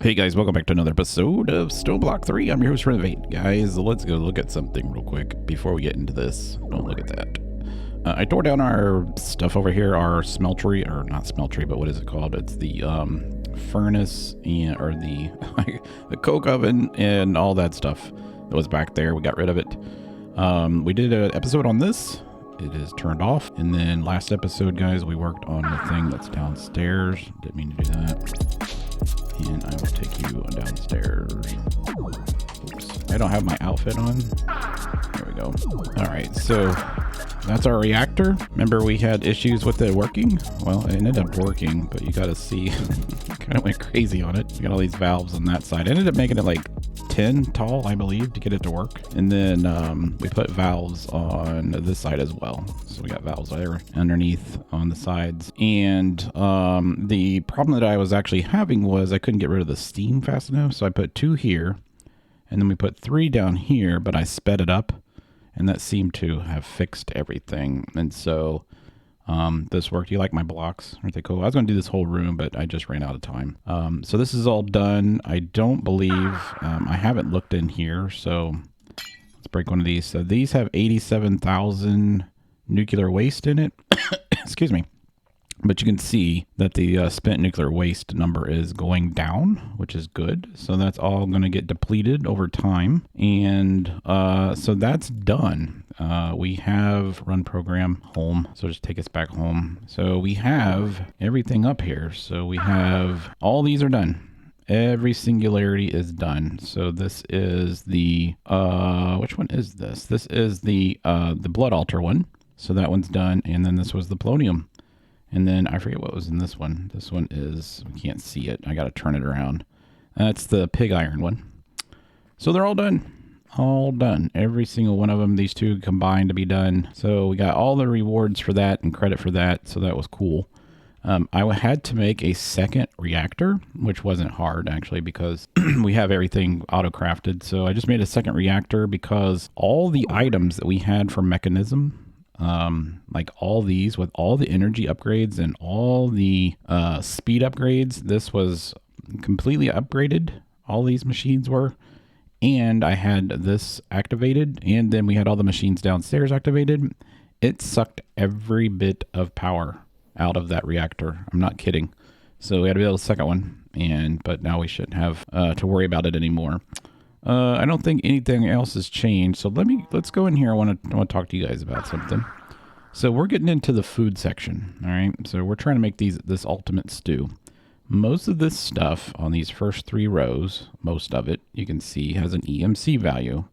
Hey guys, welcome back to another episode of Stoneblock3. I'm your host, Renovate. Guys, let's go look at something real quick before we get into this. Don't look at that. I tore down our stuff over here, our smeltery, or not smeltery, but what is it called? It's the furnace and or the the coke oven and all that stuff that was back there. We got rid of it. We did an episode on this. It is turned off. And then last episode, guys, we worked on the thing that's downstairs. Didn't mean to do that. And I will take you downstairs. Oops. I don't have my outfit on. There we go. All right, so that's our reactor. Remember we had issues with it working? Well, it ended up working, but you gotta see, kind of went crazy on it. We got all these valves on that side. I ended up making it like 10 tall, I believe, to get it to work. And then we put valves on this side as well. So we got valves there underneath on the sides. And the problem that I was actually having was I couldn't get rid of the steam fast enough. So I put 2 here, and then we put 3 down here, but I sped it up, and that seemed to have fixed everything. And so this worked. Do you like my blocks? Aren't they cool? I was going to do this whole room, but I just ran out of time. So this is all done. I don't believe, I haven't looked in here, so let's break one of these. So these have 87,000 nuclear waste in it. Excuse me. But you can see that the spent nuclear waste number is going down, which is good. So that's all going to get depleted over time. And so that's done. We have run program home. So just take us back home. So we have everything up here. So we have all these are done. Every singularity is done. So this is the which one is this? This is the blood altar one. So that one's done. And then this was the polonium. And then I forget what was in this one. This one is, we can't see it. I got to turn it around. That's the pig iron one. So they're all done. All done. Every single one of them. These two combined to be done. So we got all the rewards for that and credit for that. So that was cool. I had to make a second reactor, which wasn't hard actually because we have everything auto-crafted. So I just made a second reactor because all the items that we had for mechanism, like all these with all the energy upgrades and all the speed upgrades, this was completely upgraded. All these machines were, and I had this activated, and then we had all the machines downstairs activated. It sucked every bit of power out of that reactor. I'm not kidding. So we had to build a second one, but now we shouldn't have to worry about it anymore. I don't think anything else has changed. So let's go in here. I want to talk to you guys about something. So we're getting into the food section. All right. So we're trying to make this ultimate stew. Most of this stuff on these first 3 rows, most of it you can see has an EMC value.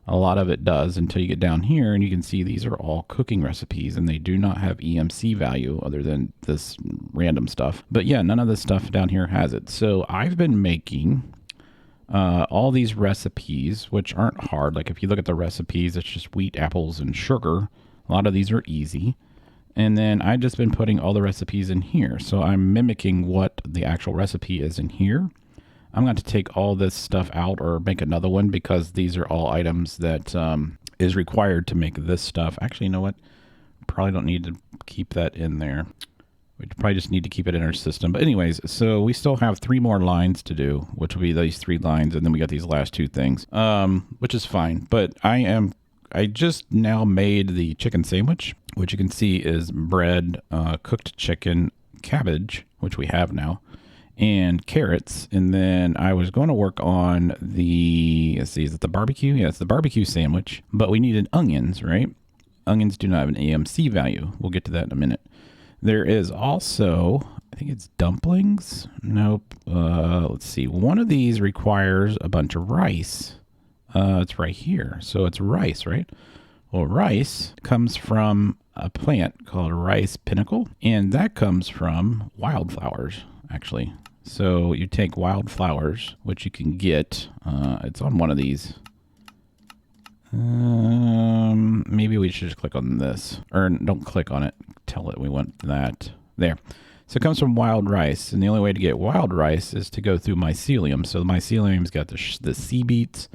A lot of it does until you get down here and you can see these are all cooking recipes and they do not have EMC value other than this random stuff. But yeah, none of this stuff down here has it. So I've been making all these recipes, which aren't hard. Like if you look at the recipes, it's just wheat, apples, and sugar. A lot of these are easy. And then I've just been putting all the recipes in here. So I'm mimicking what the actual recipe is in here. I'm going to take all this stuff out or make another one because these are all items that is required to make this stuff. Actually, you know what? Probably don't need to keep that in there. We probably just need to keep it in our system. But anyways, so we still have 3 more lines to do, which will be these 3 lines. And then we got these last 2 things, which is fine. But I just now made the chicken sandwich, which you can see is bread, cooked chicken, cabbage, which we have now, and carrots. And then I was going to work on let's see, is it the barbecue? Yeah, it's the barbecue sandwich. But we needed onions, right? Onions do not have an AMC value. We'll get to that in a minute. There is also, I think it's dumplings. Nope. Let's see. One of these requires a bunch of rice. It's right here. So it's rice, right? Well, rice comes from a plant called rice pinnacle, and that comes from wildflowers, actually. So you take wildflowers, which you can get. It's on one of these. Maybe we should just click on this, or don't click on it. Tell it we want that there. So it comes from wild rice, and the only way to get wild rice is to go through mycelium. So the mycelium's got the sea beets,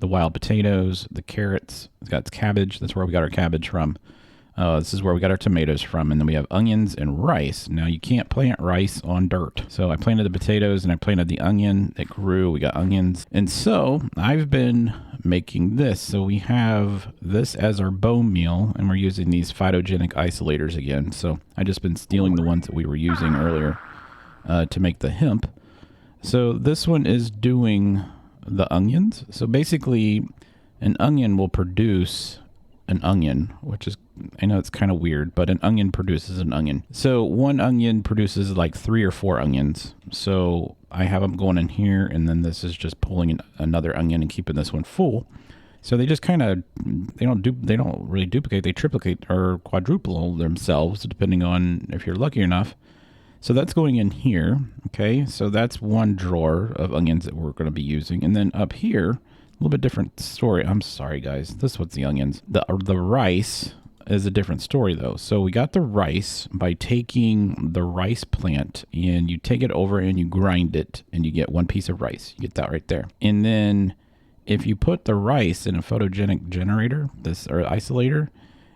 the wild potatoes, the carrots. It's got cabbage. That's where we got our cabbage from. This is where we got our tomatoes from, and then we have onions and rice. Now you can't plant rice on dirt. So I planted the potatoes and I planted the onion. It grew, we got onions. And so I've been making this. So we have this as our bone meal, and we're using these phytogenic isolators again. So I just been stealing the ones that we were using earlier to make the hemp. So this one is doing the onions. So basically an onion will produce an onion, which is, I know it's kind of weird, but an onion produces an onion. So one onion produces like 3 or 4 onions. So I have them going in here, and then this is just pulling another onion and keeping this one full. So they just kind of, they don't really duplicate, they triplicate or quadruple themselves depending on if you're lucky enough. So that's going in here. Okay, so that's one drawer of onions that we're going to be using. And then up here, a little bit different story. I'm sorry, guys. This one's the onions. The rice is a different story, though. So we got the rice by taking the rice plant, and you take it over and you grind it, and you get one piece of rice. You get that right there. And then if you put the rice in a photogenic generator, or isolator,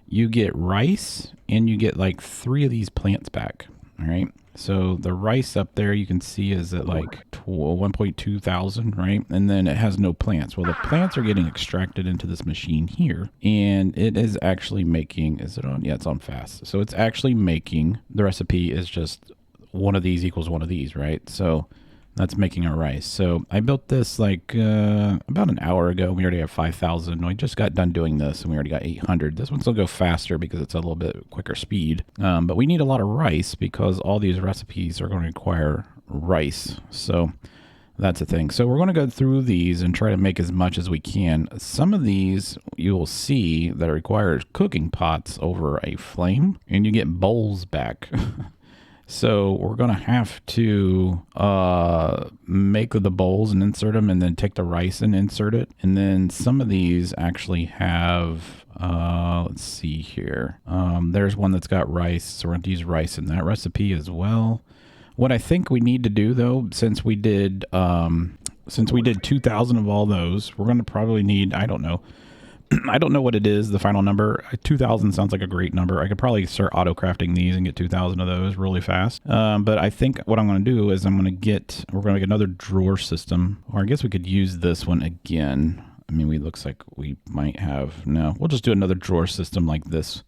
you get rice, and you get like 3 of these plants back. All right. So the rice up there you can see is at like 1.2 thousand, right? And then it has no plants. Well, the plants are getting extracted into this machine here, and it is actually making, is it on? Yeah, it's on fast. So it's actually making, the recipe is just one of these equals one of these, right? So that's making our rice. So I built this like about an hour ago. We already have 5,000. We just got done doing this, and we already got 800. This one's will go faster because it's a little bit quicker speed. But we need a lot of rice because all these recipes are going to require rice. So that's the thing. So we're going to go through these and try to make as much as we can. Some of these you will see that requires cooking pots over a flame, and you get bowls back. So we're going to have to make the bowls and insert them, and then take the rice and insert it. And then some of these actually have, let's see here. There's one that's got rice. So we're going to use rice in that recipe as well. What I think we need to do, though, since we did 2,000 of all those, we're going to probably need, I don't know. I don't know what it is, the final number. 2,000 sounds like a great number. I could probably start auto crafting these and get 2,000 of those really fast. But I think what I'm going to do is we're going to make another drawer system, or I guess we could use this one again. I mean, looks like we might have, no, we'll just do another drawer system like this.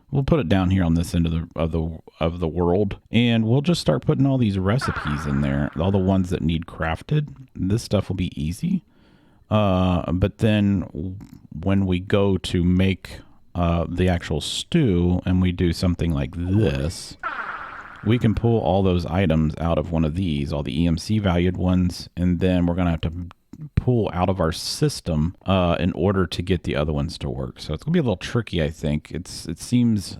We'll put it down here on this end of the world, and we'll just start putting all these recipes in there, all the ones that need crafted. This stuff will be easy. But then when we go to make the actual stew and we do something like this, we can pull all those items out of one of these, all the EMC valued ones, and then we're going to have to pull out of our system in order to get the other ones to work. So it's going to be a little tricky, I think. It seems...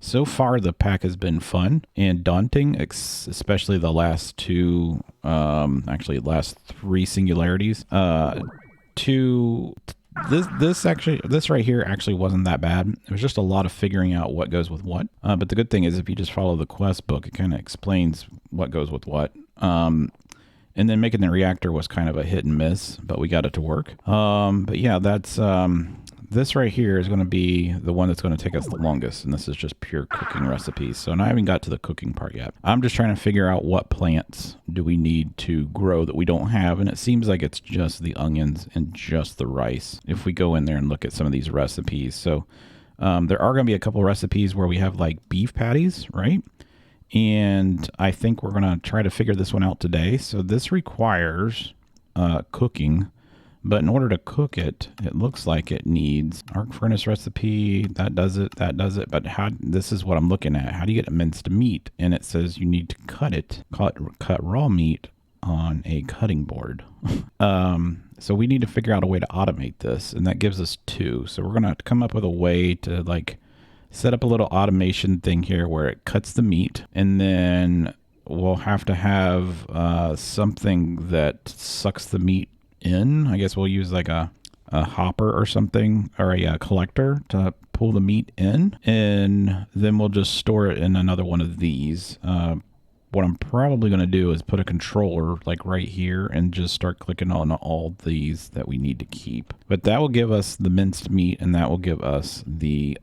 so far, the pack has been fun and daunting, especially the last two, actually last 3 singularities. This right here actually wasn't that bad. It was just a lot of figuring out what goes with what. But the good thing is if you just follow the quest book, it kind of explains what goes with what. And then making the reactor was kind of a hit and miss, but we got it to work. But yeah, that's... this right here is going to be the one that's going to take us the longest, and this is just pure cooking recipes. So I haven't got to the cooking part yet. I'm just trying to figure out what plants do we need to grow that we don't have, and it seems like it's just the onions and just the rice if we go in there and look at some of these recipes. So there are going to be a couple recipes where we have like beef patties, right? And I think we're going to try to figure this one out today. So this requires cooking. But in order to cook it, it looks like it needs arc furnace recipe. That does it. But this is what I'm looking at. How do you get minced meat? And it says you need to cut raw meat on a cutting board. So we need to figure out a way to automate this, and that gives us 2. So we're going to come up with a way to like set up a little automation thing here where it cuts the meat, and then we'll have to have something that sucks the meat in. I guess we'll use like a hopper or something, or a collector to pull the meat in, and then we'll just store it in another one of these. what I'm probably going to do is put a controller like right here and just start clicking on all these that we need to keep. But that will give us the minced meat, and that will give us the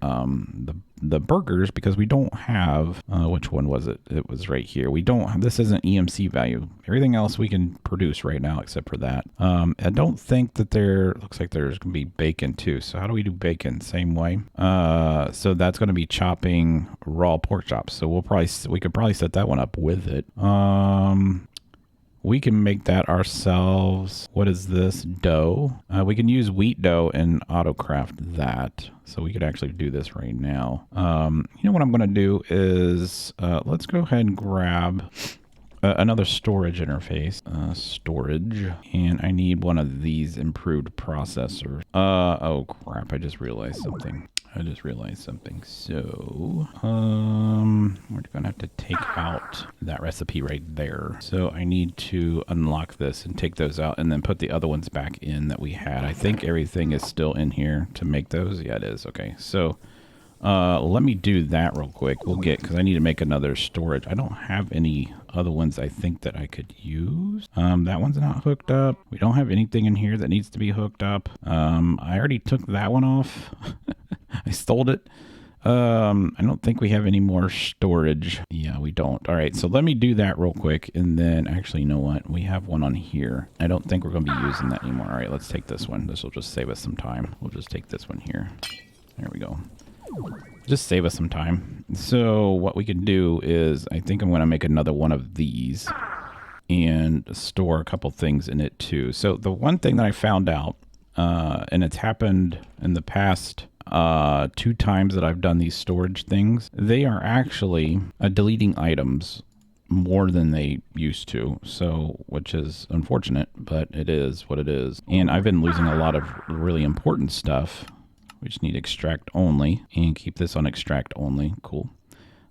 burgers, because we don't have, which one was it? It was right here. We don't have, this isn't EMC value. Everything else we can produce right now except for that. I don't think that looks like there's going to be bacon too. So how do we do bacon? Same way. So that's going to be chopping raw pork chops. So we could probably set that one up with it. We can make that ourselves. What is this? Dough. We can use wheat dough and autocraft that. So we could actually do this right now. You know what I'm going to do is let's go ahead and grab another storage interface. Storage. And I need one of these improved processors. Oh crap, I just realized something. So, we're gonna have to take out that recipe right there. So I need to unlock this and take those out and then put the other ones back in that we had. I think everything is still in here to make those. Yeah, it is. Okay. So, let me do that real quick. Because I need to make another storage. I don't have any other ones I think that I could use. That one's not hooked up. We don't have anything in here that needs to be hooked up. I already took that one off. I stole it. I don't think we have any more storage. Yeah, we don't. All right, so let me do that real quick. And then actually, you know what? We have one on here. I don't think we're going to be using that anymore. All right, let's take this one. This will just save us some time. We'll just take this one here. There we go. Just save us some time. So what we can do is, I think I'm going to make another one of these and store a couple things in it too. So the one thing that I found out, and it's happened in the past 2 times that I've done these storage things, they are actually deleting items more than they used to. So, which is unfortunate, but it is what it is. And I've been losing a lot of really important stuff. We just need extract only and keep this on extract only. Cool.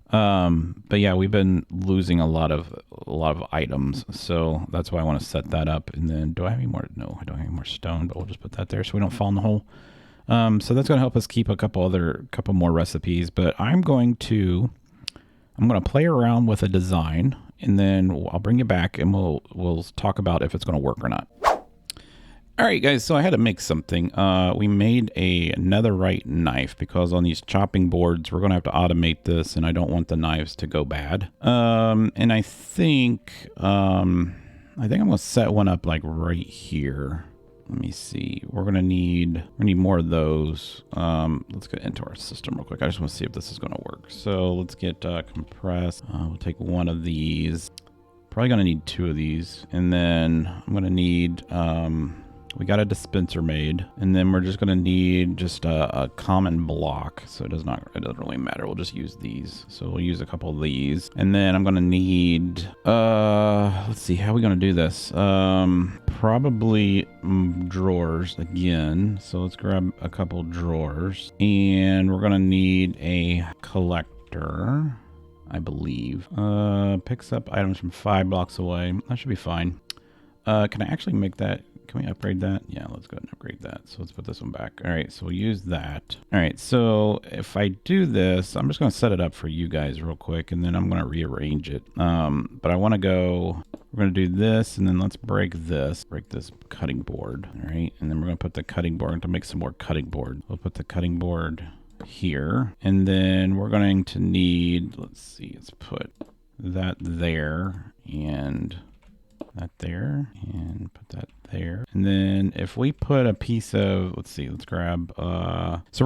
But yeah, we've been losing a lot of items. So that's why I want to set that up. And then do I have any more? No, I don't have any more stone, but we'll just put that there so we don't fall in the hole. So that's going to help us keep a couple more recipes, but I'm going to play around with a design, and then I'll bring you back and we'll talk about if it's going to work or not. All right, guys, so I had to make something. We made a netherite knife because on these chopping boards, we're going to have to automate this, and I don't want the knives to go bad. And I think I'm going to set one up like right here. Let me see. We're gonna need more of those. Let's get into our system real quick. I just want to see if this is gonna work. So let's get compressed. We'll take one of these. Probably gonna need 2 of these, and then I'm gonna need. We got a dispenser made, and then we're just gonna need just a common block. So it doesn't really matter. We'll just use these. So we'll use a couple of these, and then I'm gonna need. Let's see, how are we gonna do this? Probably drawers again. So let's grab a couple drawers, and we're gonna need a collector, I believe. Picks up items from 5 blocks away. That should be fine. Can I actually make that? Can we upgrade that? Yeah, let's go ahead and upgrade that. So let's put this one back. All right, so we'll use that. All right, so if I do this, I'm just going to set it up for you guys real quick, and then I'm going to rearrange it. But I want to go, we're going to do this, and then let's break this cutting board. All right, and then we're going to put the cutting board to make some more cutting board. We'll put the cutting board here, and then we're going to need, let's see, let's put that there, and that there, and put that there. And then if we put a piece of, let's see, let's grab, so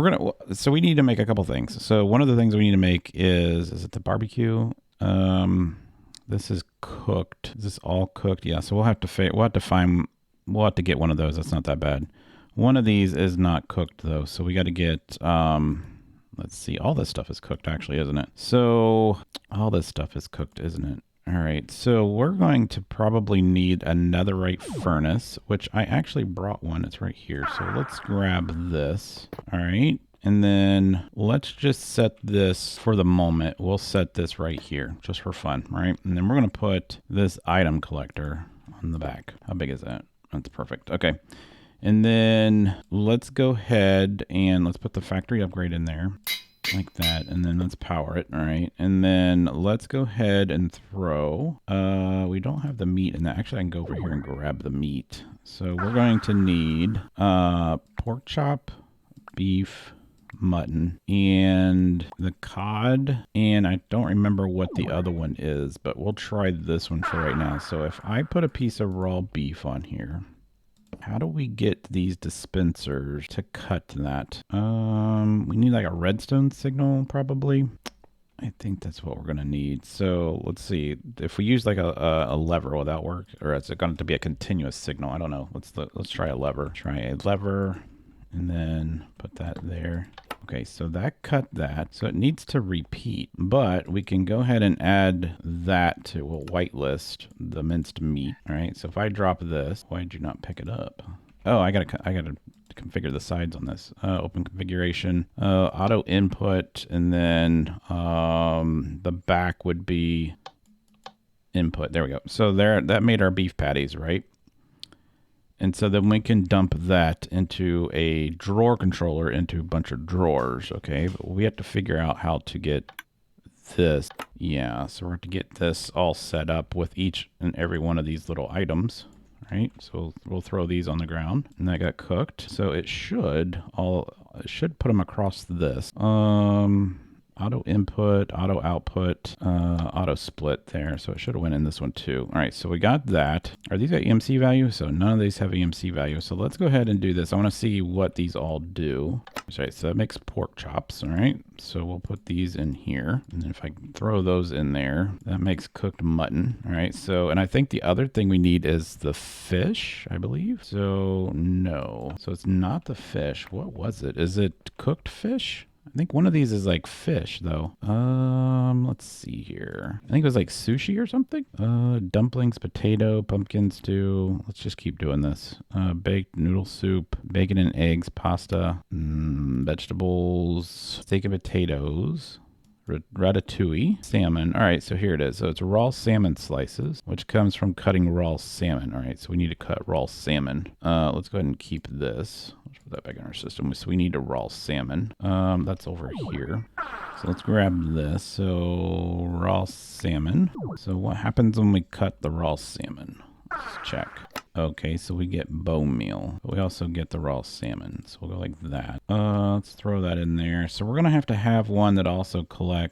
we need to make a couple things. So one of the things we need to make is it the barbecue? This is cooked. Is this all cooked? Yeah, so we'll have to get one of those. That's not that bad. One of these is not cooked though. So we got to get, let's see, all this stuff is cooked actually, isn't it? So all this stuff is cooked, isn't it? All right, so we're going to probably need a netherite furnace, which I actually brought one. It's right here. So let's grab this. All right, and then let's just set this for the moment. We'll set this right here just for fun, right? And then we're going to put this item collector on the back. How big is that? That's perfect. Okay. And then let's go ahead and let's put the factory upgrade in there. like that, and then let's power it. All right, and then let's go ahead and throw, we don't have the meat in that. Actually, I can go over here and grab the meat. So we're going to need pork chop, beef, mutton, and the cod, and I don't remember what the other one is, but we'll try this one for right now. So if I put a piece of raw beef on here, how do we get these dispensers to cut that? We need like a redstone signal probably. I think that's what we're gonna need. So let's see. If we use like a lever, will that work? Or is it going to be a continuous signal? I don't know. Let's try a lever. Try a lever, and then put that there. Okay, so that cut that. So it needs to repeat, but we can go ahead and add that to a whitelist, the minced meat. All right, so if I drop this, why did you not pick it up? Oh, I gotta configure the sides on this. Open configuration, auto input, and then the back would be input. There we go. So there, that made our beef patties, right? And so then we can dump that into a drawer controller into a bunch of drawers, okay? But we have to figure out how to get this. Yeah, so we're going to get this all set up with each and every one of these little items, right? So we'll throw these on the ground, and that got cooked. So it should put them across this. Auto input, auto output, auto split there. So it should have went in this one too. All right, so we got that. Are these at EMC value? So none of these have EMC value. So let's go ahead and do this. I want to see what these all do. All right, so that makes pork chops. All right, so we'll put these in here. And then if I throw those in there, that makes cooked mutton. All right, so, and I think the other thing we need is the fish, I believe. So no, so it's not the fish. What was it? Is it cooked fish? I think one of these is like fish though. Let's see here. I think it was like sushi or something. Dumplings, potato, pumpkin stew. Let's just keep doing this. Baked noodle soup, bacon and eggs, pasta, vegetables, steak and potatoes. Ratatouille, salmon. All right, so here it is. So it's raw salmon slices, which comes from cutting raw salmon. All right, so we need to cut raw salmon. Let's go ahead and keep this. Let's put that back in our system. So we need a raw salmon. That's over here. So let's grab this. So raw salmon. So what happens when we cut the raw salmon? Let's check. Okay, so we get bone meal. We also get the raw salmon. So we'll go like that. Let's throw that in there. So we're going to have one that also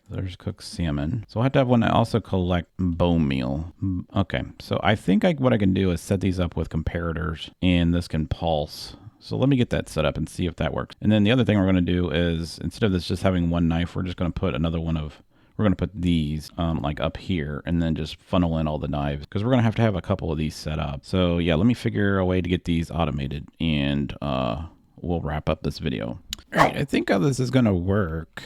there's cooked salmon. So we'll have to have one that also collect bone meal. Okay, so I think what I can do is set these up with comparators, and this can pulse. So let me get that set up and see if that works. And then the other thing we're going to do is, instead of this just having one knife, we're just going to put another one of... We're going to put these like up here and then just funnel in all the knives, because we're going to have a couple of these set up. So yeah, let me figure a way to get these automated, and we'll wrap up this video. All right, I think how this is going to work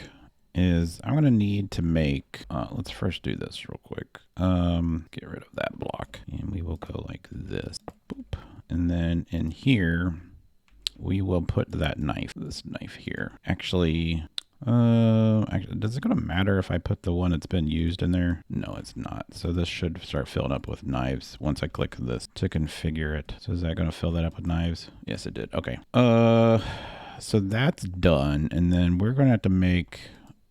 is I'm going to need to make, let's first do this real quick. Get rid of that block, and we will go like this. Boop. And then in here, we will put that knife, this knife here. Actually, does it gonna matter if I put the one that's been used in there? No, it's not. So this should start filling up with knives once I click this to configure it. So is that gonna fill that up with knives? Yes, it did. Okay. So that's done, and then we're gonna have to make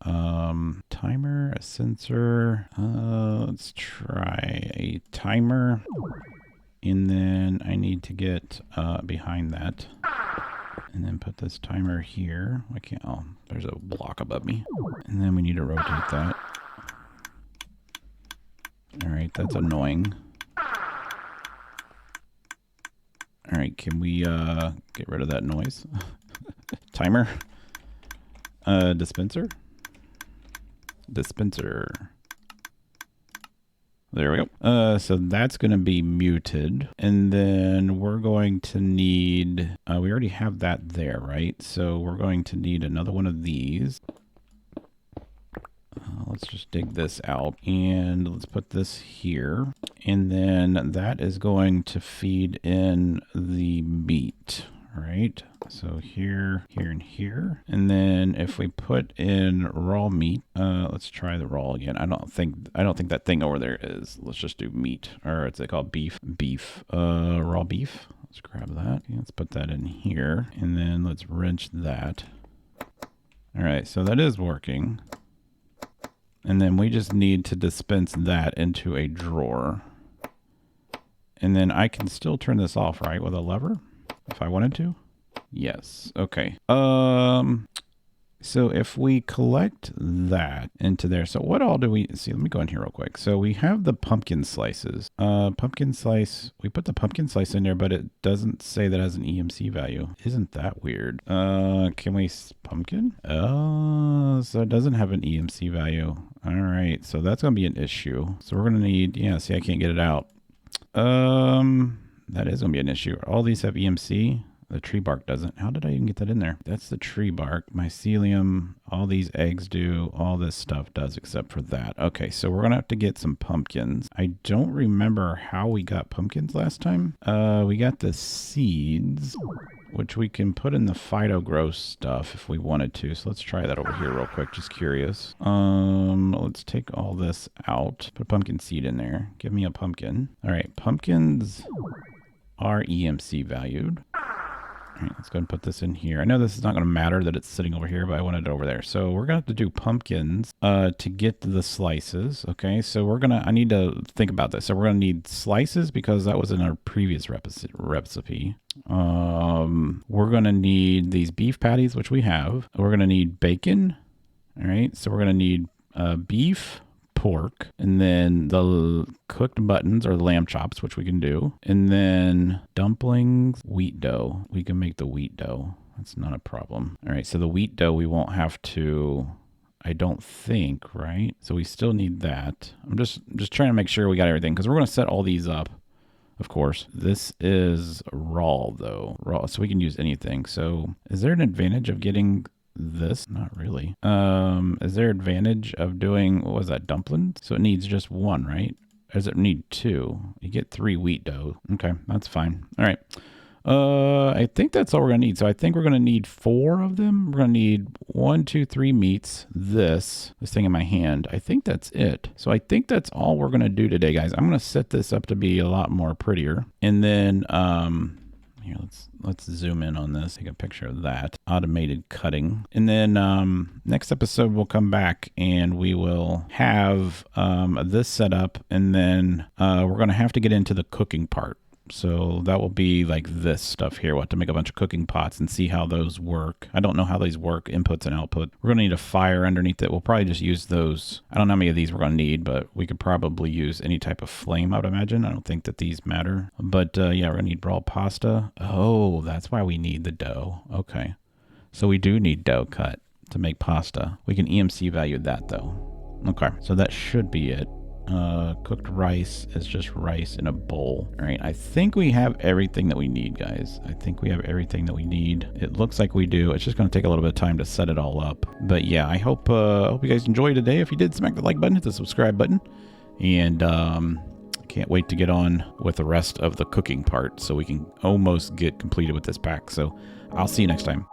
timer, a sensor. Let's try a timer, and then I need to get behind that. And then put this timer here. I can't, oh, there's a block above me. And then we need to rotate that. All right, that's annoying. All right, can we get rid of that noise? Timer. Dispenser. There we go. So that's going to be muted. And then we're going to need, we already have that there, right? So we're going to need another one of these. Let's just dig this out, and let's put this here. And then that is going to feed in the meat, right? So here, here, and here. And then if we put in raw meat, let's try the raw again. I don't think that thing over there is. Let's just do meat, or it's called beef. Raw beef. Let's grab that. Okay, let's put that in here, and then let's wrench that. All right, so that is working. And then we just need to dispense that into a drawer. And then I can still turn this off, right, with a lever if I wanted to? Yes. Okay. So if we collect that into there, so what all do we see? Let me go in here real quick. So we have the pumpkin slices. Pumpkin slice, we put the pumpkin slice in there, but it doesn't say that it has an EMC value. Isn't that weird? Can we pumpkin? Oh, so it doesn't have an EMC value. All right, so that's gonna be an issue. So we're gonna need, yeah, see, I can't get it out. That is gonna be an issue. All these have EMC. The tree bark doesn't. How did I even get that in there? That's the tree bark. Mycelium, all these eggs do, all this stuff does except for that. Okay, so we're gonna have to get some pumpkins. I don't remember how we got pumpkins last time. We got the seeds, which we can put in the phytogrow stuff if we wanted to. So let's try that over here real quick, just curious. Let's take all this out. Put a pumpkin seed in there. Give me a pumpkin. All right, pumpkins are EMC valued. All right, let's go ahead and put this in here. I know this is not going to matter that it's sitting over here, but I wanted it over there. So we're going to have to do pumpkins to get the slices. Okay, so I need to think about this. So we're going to need slices because that was in our previous recipe. We're going to need these beef patties, which we have. We're going to need bacon. All right, so we're going to need beef, pork, and then the cooked buttons or lamb chops, which we can do, and then dumplings, wheat dough. We can make the wheat dough. That's not a problem. All right, so the wheat dough we won't have to, I don't think, right? So we still need that. I'm just trying to make sure we got everything because we're going to set all these up. Of course, this is raw though, raw, so we can use anything. So is there an advantage of getting this? Not really. Is there advantage of doing, what was that, dumplings? So it needs just one, right? Or does it need two? You get 3 wheat dough. Okay, that's fine. All right. I think that's all we're gonna need. So I think we're gonna need 4 of them. We're gonna need 1, 2, 3 meats. This thing in my hand. I think that's it. So I think that's all we're gonna do today, guys. I'm gonna set this up to be a lot more prettier. And then, here, let's zoom in on this, take a picture of that. Automated cutting. And then next episode we'll come back and we will have this set up, and then we're going to have to get into the cooking part. So that will be like this stuff here. We'll have to make a bunch of cooking pots and see how those work. I don't know how these work, inputs and output. We're going to need a fire underneath it. We'll probably just use those. I don't know how many of these we're going to need, but we could probably use any type of flame, I would imagine. I don't think that these matter. But yeah, we're going to need raw pasta. Oh, that's why we need the dough. Okay. So we do need dough cut to make pasta. We can EMC value that though. Okay. So that should be it. Cooked rice is just rice in a bowl. All right, I think we have everything that we need, guys. I think we have everything that we need. It looks like we do. It's just going to take a little bit of time to set it all up. But yeah, I hope you guys enjoyed today. If you did, smack the like button, hit the subscribe button, and can't wait to get on with the rest of the cooking part so we can almost get completed with this pack. So I'll see you next time.